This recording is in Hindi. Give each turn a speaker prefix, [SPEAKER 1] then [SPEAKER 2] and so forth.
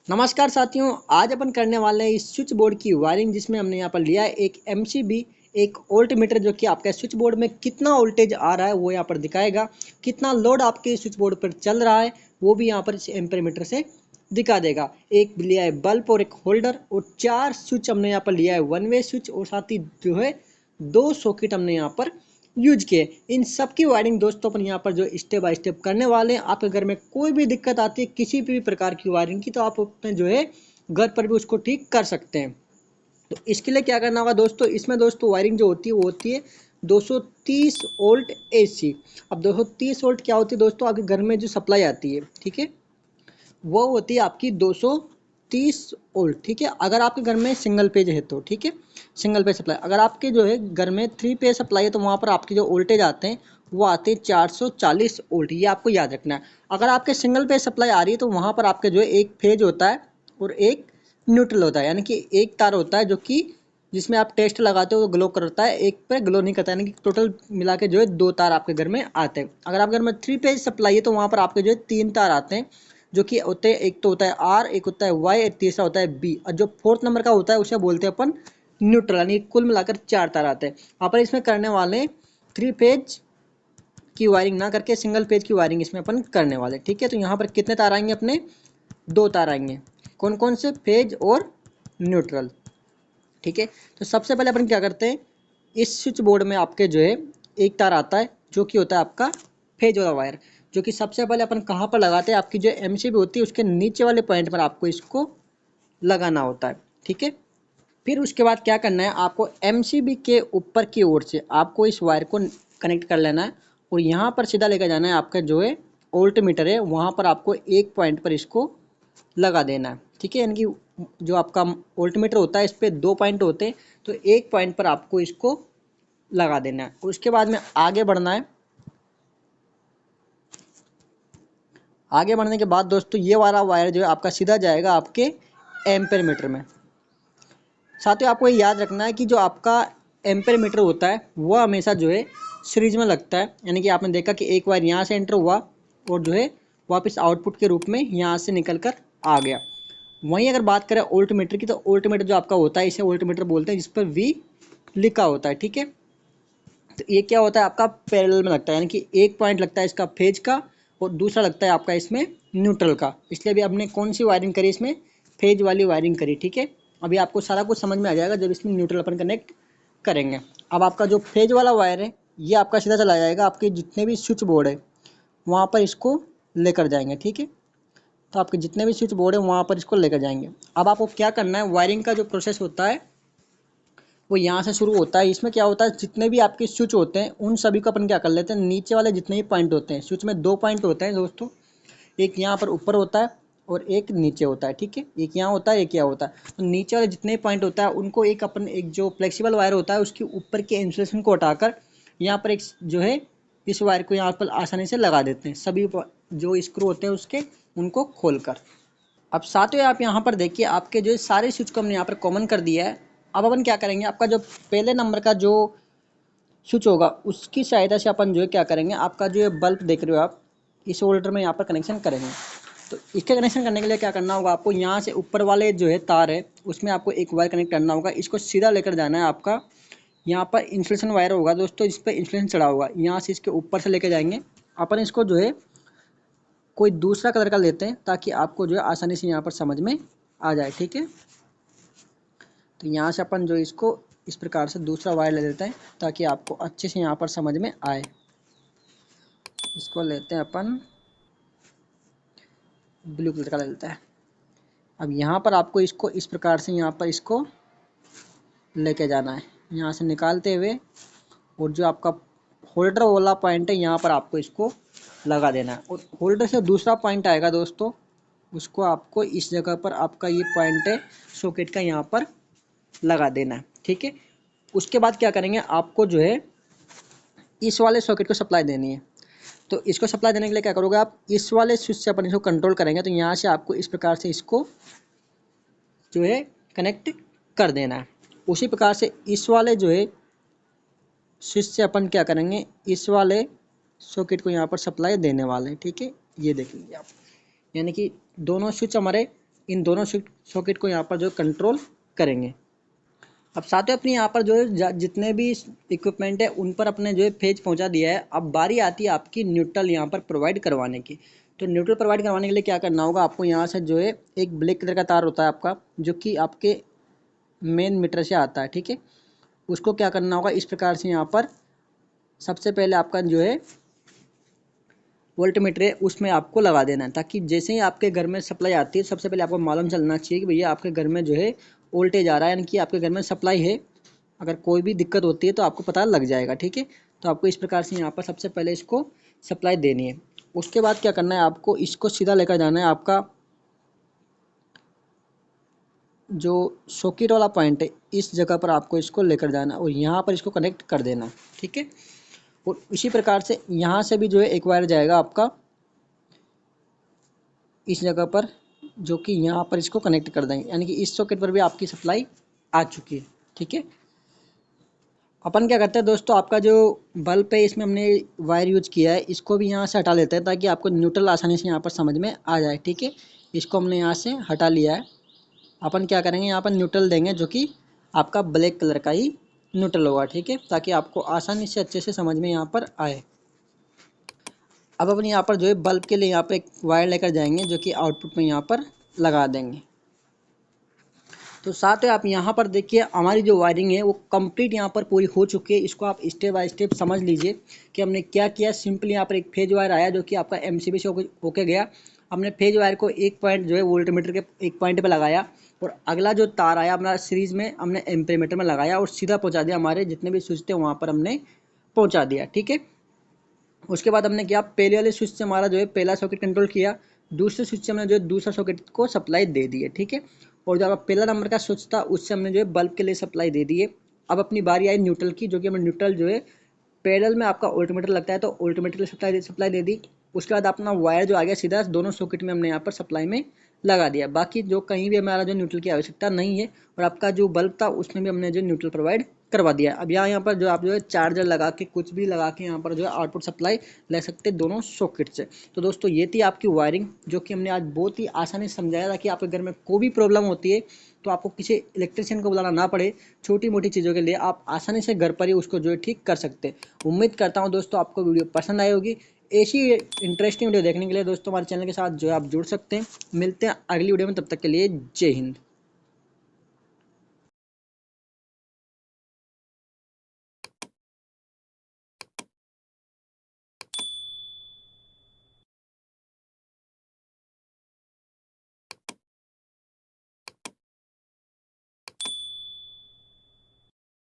[SPEAKER 1] नमस्कार साथियों, आज अपन करने वाले हैं इस स्विच बोर्ड की वायरिंग, जिसमें हमने यहाँ पर लिया है एक एमसीबी, एक वोल्ट मीटर, जो कि आपका स्विच बोर्ड में कितना वोल्टेज आ रहा है वो यहाँ पर दिखाएगा। कितना लोड आपके स्विच बोर्ड पर चल रहा है वो भी यहाँ पर इस एम्पीयर मीटर से दिखा देगा। एक लिया है बल्ब और एक होल्डर, और 4 स्विच हमने यहाँ पर लिया है वन वे स्विच, और साथ ही जो है 2 सॉकेट हमने यहाँ पर यूज किए। इन सब की वायरिंग दोस्तों अपन यहाँ पर जो स्टेप बाय स्टेप करने वाले हैं। आपके घर में कोई भी दिक्कत आती है किसी भी प्रकार की वायरिंग की, तो आप अपने जो है घर पर भी उसको ठीक कर सकते हैं। तो इसके लिए क्या करना होगा दोस्तों, इसमें दोस्तों वायरिंग जो होती है वो होती है 230 वोल्ट एसी। अब 230 वोल्ट क्या होती है दोस्तों, आपके घर में जो सप्लाई आती है, ठीक है, वो होती है आपकी 230 वोल्ट। ठीक है, अगर आपके घर में सिंगल पेज है तो ठीक है, सिंगल पेज सप्लाई। अगर आपके जो है घर में 3 पेज सप्लाई है तो वहाँ पर आपके जो वोल्टेज आते हैं वो आते हैं 440 वोल्ट। ये आपको याद रखना है। अगर आपके सिंगल पेज सप्लाई आ रही है तो वहाँ पर आपके जो है एक फेज होता है और एक न्यूट्रल होता है, यानी कि एक तार होता है जो कि जिसमें आप टेस्ट लगाते हो तो ग्लो करता है, एक पे ग्लो नहीं करता, यानी कि टोटल मिला के जो है 2 तार आपके घर में आते हैं। अगर आपके घर में 3 पेज सप्लाई है तो वहाँ पर आपके जो है 3 तार आते हैं, जो कि होते हैं, एक तो होता है आर, एक होता है वाई, और तीसरा होता है बी, और जो फोर्थ नंबर का होता है उसे बोलते हैं अपन न्यूट्रल। यानी कुल मिलाकर 4 तार आते हैं। अपन इसमें करने वाले 3 पेज की वायरिंग ना करके सिंगल पेज की वायरिंग इसमें अपन करने वाले। ठीक है, तो यहाँ पर कितने तार आएंगे अपने, 2 तार आएंगे। कौन कौन से, फेज और न्यूट्रल। ठीक है, तो सबसे पहले अपन क्या करते हैं, इस स्विच बोर्ड में आपके जो है एक तार आता है जो कि होता है आपका फेज वाला वायर, जो कि सबसे पहले अपन कहाँ पर लगाते हैं, आपकी जो एमसीबी होती है उसके नीचे वाले पॉइंट पर आपको इसको लगाना होता है। ठीक है, फिर उसके बाद क्या करना है, आपको एमसीबी के ऊपर की ओर से आपको इस वायर को कनेक्ट कर लेना है, और यहाँ पर सीधा लेकर जाना है। आपका जो है वोल्ट मीटर है वहाँ पर आपको एक पॉइंट पर इसको लगा देना है। ठीक है, यानी कि जो आपका वोल्ट मीटर होता है इस पर 2 पॉइंट होते हैं, तो एक पॉइंट पर आपको इसको लगा देना है। उसके बाद में आगे बढ़ना है। आगे बढ़ने के बाद दोस्तों ये वाला वायर जो है आपका सीधा जाएगा आपके एम्पेयर मीटर में। साथियों, आपको ये याद रखना है कि जो आपका एम्पेयर मीटर होता है वो हमेशा जो है सीरीज में लगता है, यानी कि आपने देखा कि एक वायर यहाँ से एंटर हुआ और जो है वापस आउटपुट के रूप में यहाँ से निकल कर आ गया। वहीं अगर बात करें वोल्ट मीटर की, तो वोल्ट मीटर जो आपका होता है इसे वोल्ट मीटर बोलते हैं, जिस पर वी लिखा होता है। ठीक है, तो ये क्या होता है, आपका पैरेलल में लगता है, यानी कि एक पॉइंट लगता है इसका फेज का और दूसरा लगता है आपका इसमें न्यूट्रल का। इसलिए अभी हमने कौन सी वायरिंग करी, इसमें फेज वाली वायरिंग करी। ठीक है, अभी आपको सारा कुछ समझ में आ जाएगा जब इसमें न्यूट्रल अपन कनेक्ट करेंगे। अब आपका जो फेज वाला वायर है ये आपका सीधा चला जाएगा आपके जितने भी स्विच बोर्ड है वहाँ पर इसको लेकर जाएंगे। ठीक है, तो आपके जितने भी स्विच बोर्ड है वहाँ पर इसको लेकर जाएंगे। अब आपको क्या करना है, वायरिंग का जो प्रोसेस होता है वो यहाँ से शुरू होता है। इसमें क्या होता है, जितने भी आपके स्विच होते हैं उन सभी को अपन क्या कर लेते हैं, नीचे वाले जितने भी पॉइंट होते हैं, स्विच में 2 पॉइंट होते हैं दोस्तों, एक यहाँ पर ऊपर होता है और एक नीचे होता है। ठीक है, एक यहाँ होता है एक यहाँ होता है। तो नीचे वाले जितने पॉइंट होता है उनको एक अपन एक जो फ्लेक्सिबल वायर होता है उसके ऊपर के इंसुलेशन को हटाकर यहाँ पर एक जो है इस वायर को यहाँ पर आसानी से लगा देते हैं, सभी जो स्क्रू होते हैं उसके उनको खोलकर। अब साथियों आप यहाँ पर देखिए, आपके जो सारे स्विच को हमने यहाँ पर कॉमन कर दिया है। अब अपन क्या करेंगे, आपका जो पहले नंबर का जो स्विच होगा उसकी सहायता से अपन जो है क्या करेंगे, आपका जो ये बल्ब देख रहे हो आप, इस होल्डर में यहाँ पर कनेक्शन करेंगे। तो इसके कनेक्शन करने के लिए क्या करना होगा, आपको यहाँ से ऊपर वाले जो है तार है उसमें आपको एक वायर कनेक्ट करना होगा। इसको सीधा लेकर जाना है। आपका यहाँ पर इंसुलेशन वायर होगा दोस्तों, जिस पर इंसुलेशन चढ़ा होगा, यहाँ से इसके ऊपर से लेकर जाएंगे। अपन इसको जो है कोई दूसरा कलर का लेते हैं ताकि आपको जो है आसानी से यहाँ पर समझ में आ जाए। ठीक है, तो यहाँ से अपन जो इसको इस प्रकार से दूसरा वायर ले लेते हैं ताकि आपको अच्छे से यहाँ पर समझ में आए। इसको लेते हैं अपन ब्लू कलर का ले लेते हैं। अब यहाँ पर आपको इसको इस प्रकार से यहाँ पर इसको लेके जाना है, यहाँ से निकालते हुए, और जो आपका होल्डर वाला पॉइंट है यहाँ पर आपको इसको लगा देना है। और होल्डर से दूसरा पॉइंट आएगा दोस्तों, उसको आपको इस जगह पर आपका ये पॉइंट है सॉकेट का, यहाँ पर लगा देना है। ठीक है, उसके बाद क्या करेंगे, आपको जो है इस वाले सॉकेट को सप्लाई देनी है। तो इसको सप्लाई देने के लिए क्या करोगे, आप इस वाले स्विच से अपन इसको कंट्रोल करेंगे। तो यहाँ से आपको इस प्रकार से इसको जो है कनेक्ट कर देना है। उसी प्रकार से इस वाले जो है स्विच से अपन क्या करेंगे, इस वाले सॉकेट को यहाँ पर सप्लाई देने वाले हैं। ठीक है, ये देख लीजिए आप, यानी कि दोनों स्विच हमारे इन दोनों सॉकेट को यहाँ पर जो कंट्रोल करेंगे। अब साथ ही अपनी यहाँ पर जो है जितने भी इक्विपमेंट है उन पर अपने जो है फेज पहुँचा दिया है। अब बारी आती है आपकी न्यूट्रल यहाँ पर प्रोवाइड करवाने की। तो न्यूट्रल प्रोवाइड करवाने के लिए क्या करना होगा, आपको यहाँ से जो है एक ब्लैक कलर का तार होता है आपका, जो कि आपके मेन मीटर से आता है, ठीक है। उसको क्या करना होगा, इस प्रकार से यहाँ पर सबसे पहले आपका जो है वोल्टमीटर है उसमें आपको लगा देना है, ताकि जैसे ही आपके घर में सप्लाई आती है सबसे पहले आपको मालूम चलना चाहिए कि भैया आपके घर में जो है वोल्टेज आ रहा है, यानी कि आपके घर में सप्लाई है। अगर कोई भी दिक्कत होती है तो आपको पता लग जाएगा, ठीक है। तो आपको इस प्रकार से यहाँ पर सबसे पहले इसको सप्लाई देनी है। उसके बाद क्या करना है, आपको इसको सीधा लेकर जाना है आपका जो सॉकेट वाला पॉइंट है इस जगह पर आपको इसको लेकर जाना है और यहाँ पर इसको कनेक्ट कर देना है, ठीक है। और इसी प्रकार से यहाँ से भी जो है एक वायर जाएगा आपका इस जगह पर, जो कि यहाँ पर इसको कनेक्ट कर देंगे, यानी कि इस सॉकेट पर भी आपकी सप्लाई आ चुकी है, ठीक है। अपन क्या करते हैं दोस्तों, आपका जो बल्ब है इसमें हमने वायर यूज किया है, इसको भी यहाँ से हटा लेते हैं ताकि आपको न्यूट्रल आसानी से यहाँ पर समझ में आ जाए, ठीक है। इसको हमने यहाँ से हटा लिया है। अपन क्या करेंगे, यहाँ पर न्यूट्रल देंगे जो कि आपका ब्लैक कलर का ही न्यूट्रल होगा, ठीक है, ताकि आपको आसानी से अच्छे से समझ में यहाँ पर आए। अब अपन यहाँ पर जो है बल्ब के लिए यहाँ पर एक वायर लेकर जाएंगे जो कि आउटपुट में यहाँ पर लगा देंगे। तो साथ ही आप यहाँ पर देखिए हमारी जो वायरिंग है वो कंप्लीट यहाँ पर पूरी हो चुकी है। इसको आप स्टेप बाय स्टेप समझ लीजिए कि हमने क्या किया। सिंपली यहाँ पर एक फेज वायर आया जो कि आपका एमसीबी से होके गया। हमने फेज वायर को एक पॉइंट जो है वोल्टमीटर के एक पॉइंट पे लगाया और अगला जो तार आया हमारा सीरीज में हमने एम्पीमीटर में लगाया और सीधा पहुँचा दिया, हमारे जितने भी स्विच थे वहाँ पर हमने पहुँचा दिया, ठीक है। उसके बाद हमने किया, पहले वाले स्विच से हमारा जो है पहला सॉकेट कंट्रोल किया, दूसरे स्विच से हमने जो है दूसरा सॉकेट को सप्लाई दे दी है, ठीक है। और जो आपका पहला नंबर का स्विच था उससे हमने जो है बल्ब के लिए सप्लाई दे दी है। अब अपनी बारी आई न्यूट्रल की, जो कि हमने न्यूट्रल जो है पैरेलल में आपका वोल्टमीटर लगता है तो वोल्टमीटर के लिए सप्लाई दे दी। उसके बाद अपना वायर जो आ गया सीधा दोनों सॉकेट में हमने यहाँ पर सप्लाई में लगा दिया। बाकी जो कहीं भी हमारा जो न्यूट्रल की आवश्यकता नहीं है और आपका जो बल्ब था उसमें भी हमने जो न्यूट्रल प्रोवाइड करवा दिया। अब यहाँ पर जो आप जो है चार्जर लगा के कुछ भी लगा के यहाँ पर जो है आउटपुट सप्लाई ले सकते हैं दोनों सॉकेट से। तो दोस्तों ये थी आपकी वायरिंग जो कि हमने आज बहुत ही आसानी से समझाया था कि आपके घर में कोई भी प्रॉब्लम होती है तो आपको किसी इलेक्ट्रिशियन को बुलाना ना पड़े। छोटी मोटी चीज़ों के लिए आप आसानी से घर पर ही उसको जो है ठीक कर सकते हैं। उम्मीद करता हूँ दोस्तों आपको वीडियो पसंद आई होगी। ऐसी इंटरेस्टिंग वीडियो देखने के लिए दोस्तों हमारे चैनल के साथ जो है आप जुड़ सकते हैं। मिलते हैं अगली वीडियो में, तब तक के लिए जय हिंद।